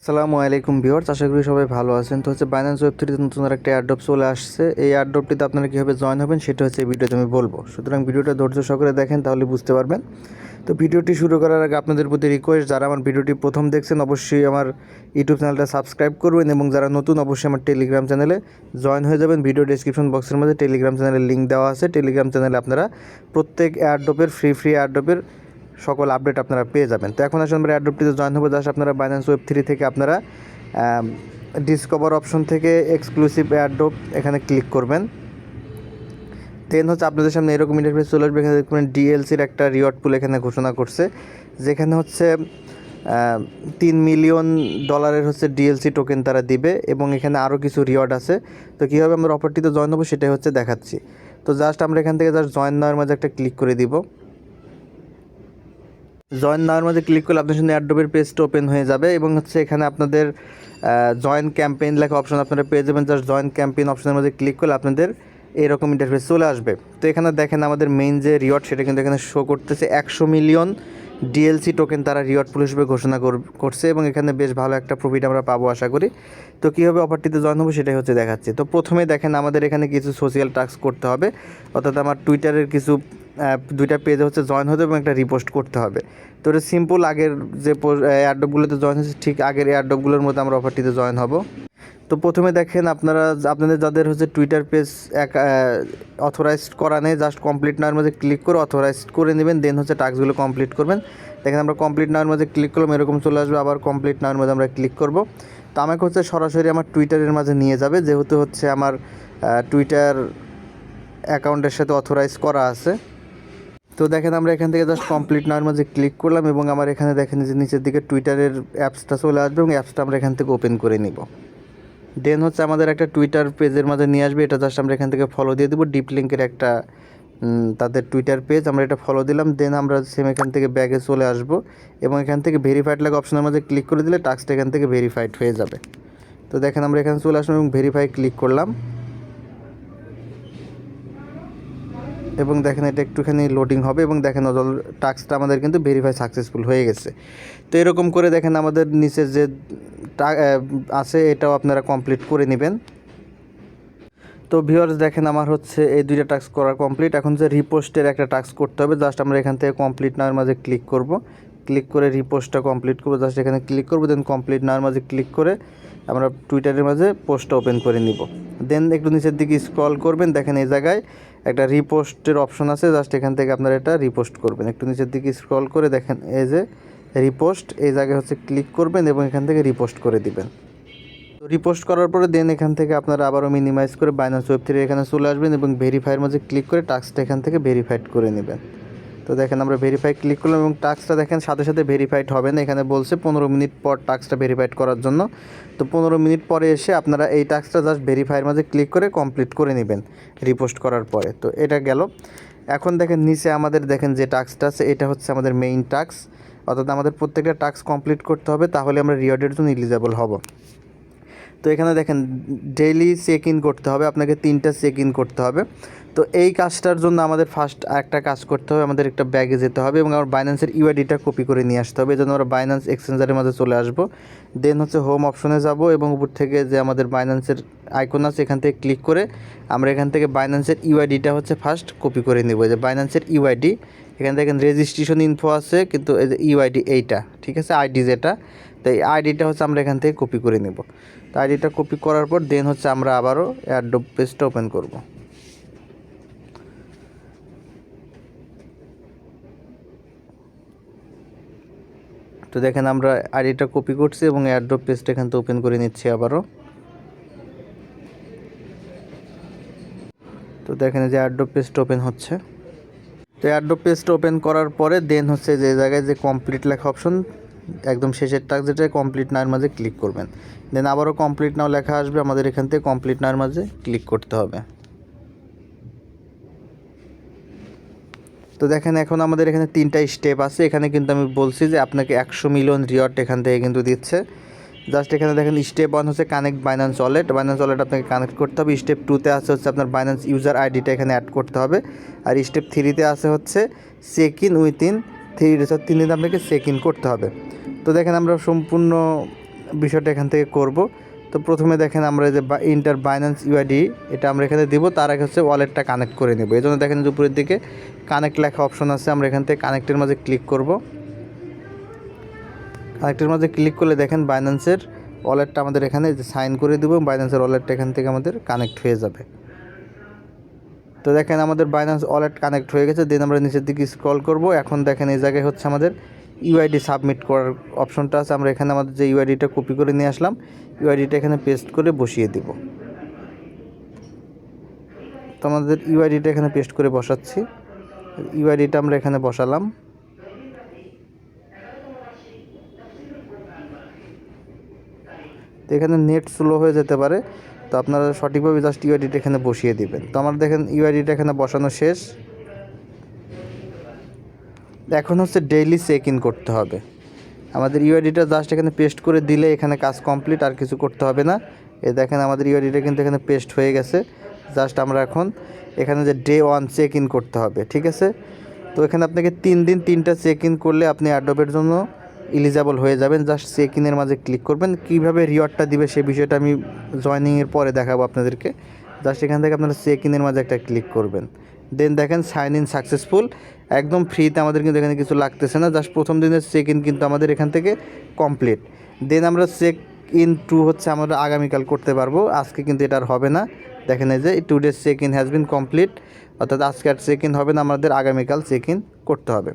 আসসালামু আলাইকুম ভিউয়ার্স, আশা করি সবাই ভালো আছেন। তো হচ্ছে বাইন্যান্স ওয়েব থ্রিতে নতুন একটা এয়ারড্রপ চলে আসছে। এই এয়ারড্রপটিতে আপনারা কীভাবে জয়েন হবেন সেটা হচ্ছে এই ভিডিওতে আমি বলবো। সুতরাং ভিডিওটা ধৈর্য সহকারে দেখেন, তাহলে বুঝতে পারবেন। তো ভিডিওটি শুরু করার আগে আপনাদের প্রতি রিকোয়েস্ট, যারা আমার ভিডিওটি প্রথম দেখছেন অবশ্যই আমার ইউটিউব চ্যানেলটা সাবস্ক্রাইব করবেন, এবং যারা নতুন অবশ্যই আমার টেলিগ্রাম চ্যানেলে জয়েন হয়ে যাবেন। ভিডিও ডেসক্রিপশন বক্সের মধ্যে টেলিগ্রাম চ্যানেলের লিঙ্ক দেওয়া আছে। টেলিগ্রাম চ্যানেলে আপনারা প্রত্যেক এয়ারড্রপের ফ্রি এয়ারড্রপের সকল আপডেট আপনারা পেয়ে যাবেন। তো এখন আসলে আমরা এয়ারড্রপটিতে জয়েন হবো। জাস্ট আপনারা বাইন্যান্স ওয়েব থ্রি থেকে আপনারা ডিসকভার অপশন থেকে এক্সক্লুসিভ এয়ারড্রপ এখানে ক্লিক করবেন। দেন হচ্ছে আপনাদের সামনে এরকম ইন্টারফেস চলে আসবে। এখানে দেখবেন ডিএলসির একটা রিওয়ার্ড পুল এখানে ঘোষণা করছে, যেখানে হচ্ছে $3 মিলিয়ন হচ্ছে ডিএলসি টোকেন তারা দিবে, এবং এখানে আরও কিছু রিওয়ার্ড আছে। তো কীভাবে আমরা অফারটিতে জয়েন হবো সেটাই হচ্ছে দেখাচ্ছি। তো জাস্ট আমরা এখান থেকে জাস্ট জয়েন নেওয়ার মাঝে একটা ক্লিক করে দিব। জয়েন নেওয়ার মধ্যে ক্লিক করলে আপনার সামনে এয়ারড্রপের পেজটা ওপেন হয়ে যাবে, এবং হচ্ছে এখানে আপনাদের জয়েন ক্যাম্পেইন লেখা অপশন আপনারা পেয়ে যাবেন। জাস্ট জয়েন ক্যাম্পেইন অপশনের মধ্যে ক্লিক করলে আপনাদের এরকম ইন্টারফেস চলে আসবে। তো এখানে দেখেন আমাদের মেইন যে রিওয়ার্ড সেটা কিন্তু এখানে শো করতেছে। 100 মিলিয়ন ডিএলসি টোকেন তারা রিওয়ার্ড পুল হিসেবে ঘোষণা করছে, এবং এখানে বেশ ভালো একটা প্রফিট আমরা পাবো আশা করি। তো কীভাবে অফারটিতে জয়েন হবো সেটাই হচ্ছে দেখাচ্ছি। তো প্রথমে দেখেন আমাদের এখানে কিছু সোশ্যাল টাস্ক করতে হবে, অর্থাৎ আমার টুইটারের কিছু দুইটা পেজে হচ্ছে জয়েন হতে এবং একটা রিপোস্ট করতে হবে। তো এটা সিম্পল, আগের যে এয়ারড্রপগুলোতে জয়েন হয়েছে ঠিক আগের এয়ারড্রপগুলোর মধ্যে আমরা অফারটিতে জয়েন হব। তো প্রথমে দেখেন আপনাদের যাদের হচ্ছে টুইটার পেজ অথরাইজড করা নেই, জাস্ট কমপ্লিট নাওয়ার মধ্যে ক্লিক করে অথরাইজড করে নেবেন। দেন হচ্ছে টাস্কগুলো কমপ্লিট করবেন। দেখেন আমরা কমপ্লিট নাওয়ার মধ্যে ক্লিক করলাম, এরকম চলে আসবে। আবার কমপ্লিট নাওয়ার মধ্যে আমরা ক্লিক করব। তো আমাকে হচ্ছে সরাসরি আমার টুইটারের মাঝে নিয়ে যাবে, যেহেতু হচ্ছে আমার টুইটার অ্যাকাউন্টের সাথে অথরাইজ করা আছে। তো দেখেন আমরা এখান থেকে জাস্ট কমপ্লিট নাওয়ার মাঝে ক্লিক করলাম, এবং আমার এখানে দেখেন যে নিচের দিকে টুইটারের অ্যাপসটা চলে আসবে, এবং অ্যাপসটা আমরা এখান থেকে ওপেন করে নিব। দেন হচ্ছে আমাদের একটা টুইটার পেজের মাঝে নিয়ে আসবে। এটা জাস্ট আমরা এখান থেকে ফলো দিয়ে দেবো। ডিপ লিঙ্কের একটা তাদের টুইটার পেজ, আমরা এটা ফলো দিলাম। দেন আমরা সেম এখান থেকে ব্যাগে চলে আসবো, এবং এখান থেকে ভেরিফাইড লাগে অপশনের মধ্যে ক্লিক করে দিলে টাস্কটা এখান থেকে ভেরিফাইড হয়ে যাবে। তো দেখেন আমরা এখানে চলে আসলাম এবং ভেরিফাই ক্লিক করলাম, এবং দেখেন এটা একটুখানি লোডিং হবে, এবং দেখেন টাস্কটা আমাদের কিন্তু ভেরিফাই সাকসেসফুল হয়ে গেছে। তো এরকম করে দেখেন আমাদের নিচের যে আছে এটাও আপনারা কমপ্লিট করে নেবেন। তো ভিউয়ার্স দেখেন আমার হচ্ছে এই দুইটা টাস্ক করা কমপ্লিট। এখন যে রিপোস্টের একটা টাস্ক করতে হবে, জাস্ট আমরা এখান থেকে কমপ্লিট নাওয়ার মাঝে ক্লিক করব। ক্লিক করে রিপোস্টটা কমপ্লিট করবো, জাস্ট এখানে ক্লিক করবো। দেন কমপ্লিট নাওয়ার মাঝে ক্লিক করে আমরা টুইটারের মাঝে পোস্টটা ওপেন করে নিব। দেন একটু নিচের দিকে স্ক্রল করবেন, দেখেন এই জায়গায় একটা রিপোস্টের অপশন আছে। জাস্ট এখান থেকে আপনারা এটা রিপোস্ট করবেন। একটু নিচের দিকে স্ক্রল করে দেখেন এই যে রিপোস্ট, এই জায়গায় হচ্ছে ক্লিক করবেন এবং এখান থেকে রিপোস্ট করে দিবেন। তো রিপোস্ট করার পরে দেন এখান থেকে আপনারা আবারও মিনিমাইজ করে বাইন্যান্স ওয়েব থ্রি এখানে চলে আসবেন, এবং ভেরিফাইয়ের মাঝে ক্লিক করে টাস্কটা এখান থেকে ভেরিফাইড করে নেবেন। তো দেখেন আমরা ভেরিফাই ক্লিক করলাম, এবং টাস্কটা দেখেন সাথে সাথে ভেরিফাইড হবে না। এখানে বলছে 15 মিনিট পর টাস্কটা ভেরিফাইড করার জন্য। তো 15 মিনিট পরে এসে আপনারা এই টাস্কটা জাস্ট ভেরিফাইয়ের মাঝে ক্লিক করে কমপ্লিট করে নেবেন রিপোস্ট করার পরে। তো এটা গেল। এখন দেখেন নিচে আমাদের দেখেন যে টাস্কটা আছে, এটা হচ্ছে আমাদের মেইন টাস্ক, অর্থাৎ আমাদের প্রত্যেকটা টাস্ক কমপ্লিট করতে হবে, তাহলে আমরা রিওয়ার্ডের জন্য এলিজিবল হব। তো এখানে দেখেন ডেইলি চেক ইন করতে হবে, আপনাকে 3টা চেক ইন করতে হবে। তো এই কাজটার জন্য আমাদের ফার্স্ট একটা কাজ করতে হবে, আমাদের একটা ব্যাগে যেতে হবে, এবং আমার বাইন্যান্সের ইউআইডিটা কপি করে নিয়ে আসতে হবে। এই জন্য আমরা বাইন্যান্স এক্সচেঞ্জারের মাঝে চলে আসবো। দেন হচ্ছে হোম অপশনে যাব, এবং উপর থেকে যে আমাদের বাইন্যান্সের আইকন আছে এখান থেকে ক্লিক করে আমরা এখান থেকে বাইন্যান্সের ইউআইডিটা হচ্ছে ফার্স্ট কপি করে নেব। যে বাইন্যান্সের ইউআইডি, এখানে দেখেন রেজিস্ট্রেশন ইনফো আছে, কিন্তু এই যে ইউআইডি এইটা, ঠিক আছে, আইডি যেটা, তো এই আইডিটা হচ্ছে আমরা এখান থেকে কপি করে নেব। তো আইডিটা কপি করার পর দেন হচ্ছে আমরা আবারও এয়ারড্রপ পেজটা ওপেন করব। তো দেখেন আমরা আইডিটা কপি করছি এবং এয়ারড্রপ পেজটা এখান থেকে ওপেন করে নিচ্ছি আবারও। তো দেখেন যে এয়ারড্রপ পেজটা ওপেন হচ্ছে। তো এয়ারড্রপ পেজটা ওপেন করার পরে দেন হচ্ছে যে জায়গায় যে কমপ্লিট লেখা অপশন, একদম শেষের টাস্ক যেটা কমপ্লিট নাওয়ার মাঝে ক্লিক করবেন। দেন আবারও কমপ্লিট নাও লেখা আসবে, আমাদের এখান থেকে কমপ্লিট নাওয়ার মাঝে ক্লিক করতে হবে। তো দেখেন এখন আমাদের এখানে 3টা স্টেপ আছে। এখানে কিন্তু আমি বলছি যে আপনাকে 100 মিলিয়ন রিওয়ার্ড এখান থেকে কিন্তু দিচ্ছে। জাস্ট এখানে দেখেন স্টেপ 1 হচ্ছে connect Binance wallet. Binance wallet আপনাকে কানেক্ট করতে হবে। স্টেপ 2তে আছে হচ্ছে আপনার বাইন্যান্স ইউজার আইডিটা এখানে অ্যাড করতে হবে। আর স্টেপ 3তে আছে হচ্ছে চেক ইন উইথিন 3 দিন আপনাকে চেক ইন করতে হবে। তো দেখেন আমরা সম্পূর্ণ বিষয়টা এখান থেকে করব। তো প্রথমে দেখেন আমরা যে ইন্টার বাইন্যান্স ইউআইডি এটা আমরা এখানে দিব, তার আগে হচ্ছে ওয়ালেটটা কানেক্ট করে নেব। এই জন্য দেখেন যে উপরের দিকে কানেক্ট লেখা অপশন আছে, আমরা এখান থেকে কানেক্টের মাঝে ক্লিক করব। কানেক্টের মাঝে ক্লিক করলে দেখেন বাইন্যান্সের ওয়ালেটটা আমাদের এখানে যে সাইন করে দেবো, বাইন্যান্সের ওয়ালেটটা এখান থেকে আমাদের কানেক্ট হয়ে যাবে। তো দেখেন আমাদের বাইন্যান্স ওয়ালেট কানেক্ট হয়ে গেছে। দেন আমরা নিচের দিকে স্ক্রল করব। এখন দেখেন এই জায়গায় হচ্ছে আমাদের ইউআইডি সাবমিট করার অপশনটা আছে। আমরা এখানে আমাদের যে ইউআইডিটা কপি করে নিয়ে আসলাম, ইউআইডিটা এখানে পেস্ট করে বসিয়ে দিব। তো আমাদের ইউআইডিটা এখানে পেস্ট করে বসাচ্ছি। ইউআইডিটা আমরা এখানে বসালাম। তো এখানে নেট স্লো হয়ে যেতে পারে, তো আপনারা সঠিকভাবে জাস্ট ইউআইডিটা এখানে বসিয়ে দিবেন। তো আমার দেখেন ইউআইডিটা এখানে বসানো শেষ। এখন হচ্ছে ডেইলি চেক ইন করতে হবে। আমাদের ইউআইডিটা জাস্ট এখানে পেস্ট করে দিলে এখানে কাজ কমপ্লিট, আর কিছু করতে হবে না। এই দেখেন আমাদের ইউআইডিটা কিন্তু এখানে পেস্ট হয়ে গেছে। জাস্ট আমরা এখন এখানে যে ডে 1 চেক ইন করতে হবে, ঠিক আছে। তো এখানে আপনাকে 3 দিন 3টা চেক ইন করলে আপনি অ্যাডোবের জন্য এলিজিবল হয়ে যাবেন। জাস্ট চেক ইনের মাঝে ক্লিক করবেন। কীভাবে রিওয়ার্ডটা দিবে সে বিষয়টা আমি জয়নিংয়ের পরে দেখাবো আপনাদেরকে। জাস্ট এখান থেকে আপনারা চেক ইনের মাঝে একটা ক্লিক করবেন। দেন দেখেন সাইন ইন সাকসেসফুল, একদম ফ্রিতে আমাদের কিন্তু এখানে কিছু লাগতেছে না। জাস্ট প্রথম দিনের চেক ইন কিন্তু আমাদের এখান থেকে কমপ্লিট। দেন আমরা চেক ইন 2 হচ্ছে আমরা আগামীকাল করতে পারবো, আজকে কিন্তু এটা আর হবে না। দেখেন এই যে 2 days check in has been complete, অর্থাৎ আজকে আর চেক ইন হবে না, আমাদের আগামীকাল চেক ইন করতে হবে।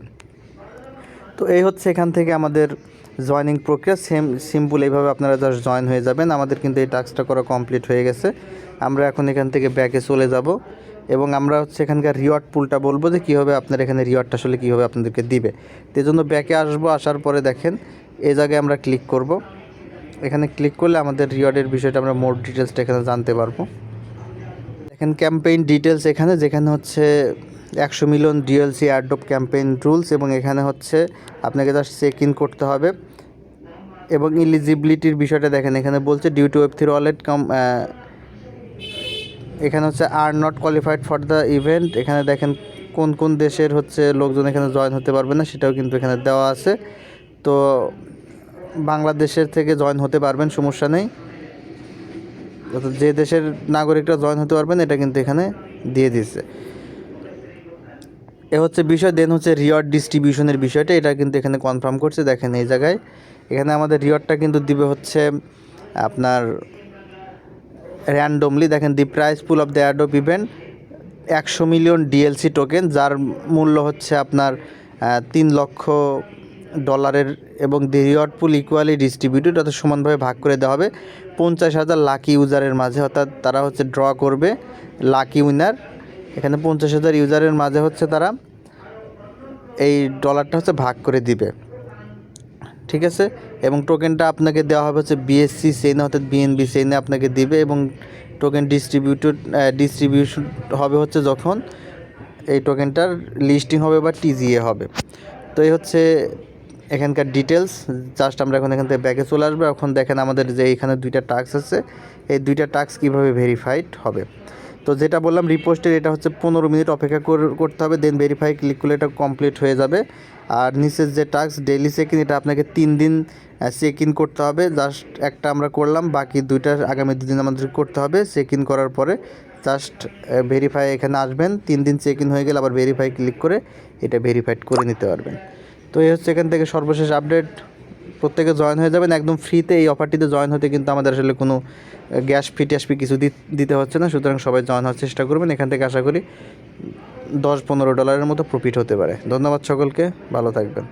তো এই হচ্ছে এখান থেকে আমাদের জয়নিং প্রক্রিয়া। সিম্পল এইভাবে আপনারা জাস্ট জয়েন হয়ে যাবেন। আমাদের কিন্তু এই টাস্কটা করা কমপ্লিট হয়ে গেছে। আমরা এখন এখান থেকে ব্যাকে চলে যাব এবং আমরা হচ্ছে এখানকার রিওয়ার্ড পুলটা বলবো যে কীভাবে আপনার এখানে রিওয়ার্ডটা আসলে কীভাবে আপনাদেরকে দিবে। তো এই জন্য ব্যাকে আসবো, আসার পরে দেখেন এই জায়গায় আমরা ক্লিক করব। এখানে ক্লিক করলে আমাদের রিওয়ার্ডের বিষয়টা আমরা মোর ডিটেলসটা এখানে জানতে পারবো। দেখেন ক্যাম্পেইন ডিটেলস এখানে, যেখানে হচ্ছে 100 million DLC Adobe campaign rules, এবং এখানে হচ্ছে আপনাকে জাস্ট চেক ইন করতে হবে। এবং ইলিজিবিলিটির বিষয়টা দেখেন, এখানে বলছে ডিউ টু ওয়েব3 ওয়ালেট এখানে হচ্ছে are not qualified for the event. এখানে দেখেন কোন কোন দেশের হচ্ছে লোকজন এখানে জয়েন হতে পারবে না, সেটাও কিন্তু এখানে দেওয়া আছে। তো বাংলাদেশের থেকে জয়েন হতে পারবেন, সমস্যা নেই। যে দেশের নাগরিকরা জয়েন হতে পারবেন এটা কিন্তু এখানে দিয়ে দিচ্ছে। এ হচ্ছে বিষয়। দেন হচ্ছে রিওয়ার্ড ডিস্ট্রিবিউশনের বিষয়টা, এটা কিন্তু এখানে কনফার্ম করছে। দেখেন এই জায়গায় এখানে আমাদের রিওয়ার্ডটা কিন্তু দিবে হচ্ছে আপনার র্যান্ডমলি। দেখেন দি price pool of the Adobe event 100 million DLC token, যার মূল্য হচ্ছে আপনার $3 লক্ষ, এবং দি রিওয়ার্ড পুল ইকুয়ালি ডিস্ট্রিবিউটেড, অর্থাৎ সমানভাবে ভাগ করে দেওয়া হবে 50,000 লাকি ইউজারের মাঝে। অর্থাৎ তারা হচ্ছে ড্র করবে লাকি উইনার। এখানে 50,000 ইউজারের মাঝে হচ্ছে তারা এই ডলারটা হচ্ছে ভাগ করে দিবে, ঠিক আছে। এবং টোকেনটা আপনাকে দেওয়া হবে হচ্ছে বিএসসি চেইনে, অর্থাৎ বিএনবি চেইনে আপনাকে দিবে। এবং টোকেন ডিস্ট্রিবিউশন হবে হচ্ছে যখন এই টোকেনটার লিস্টিং হবে বা টিজিএ হবে। তো এই হচ্ছে এখানকার ডিটেলস। জাস্ট আমরা এখন এখান থেকে ব্যাকে চলে আসবো। এখন দেখেন আমাদের যে এখানে 2টা টাস্ক আছে, এই 2টা টাস্ক কীভাবে ভেরিফাইড হবে। তো যেটা বললাম রিপোস্টের, এটা হচ্ছে 15 মিনিট অপেক্ষা করতে হবে। দেন ভেরিফাই ক্লিক করলে এটা কমপ্লিট হয়ে যাবে। আর নিচের যে টাস্ক ডেইলি চেক ইন, এটা আপনাকে 3 দিন চেক ইন করতে হবে। জাস্ট একটা আমরা করলাম, বাকি 2টা আগামী 2 দিন আমাদের করতে হবে। চেক ইন করার পরে জাস্ট ভেরিফাই এখানে আসবেন। 3 দিন চেক ইন হয়ে গেলে আবার ভেরিফাই ক্লিক করে এটা ভেরিফাইড করে নিতে পারবেন। তো এই হচ্ছে এখান থেকে সর্বশেষ আপডেট। প্রত্যেকে জয়েন হয়ে যাবেন একদম ফ্রিতে। এই অফারটিতে জয়েন হতে কিন্তু আমাদের আসলে কোনো গ্যাস ফি ট্যাস ফি কিছু দিতে হচ্ছে না। সুতরাং সবাই জয়েন হওয়ার চেষ্টা করবেন। এখান থেকে আশা করি $10-15 মতো প্রফিট হতে পারে। ধন্যবাদ সকলকে, ভালো থাকবেন।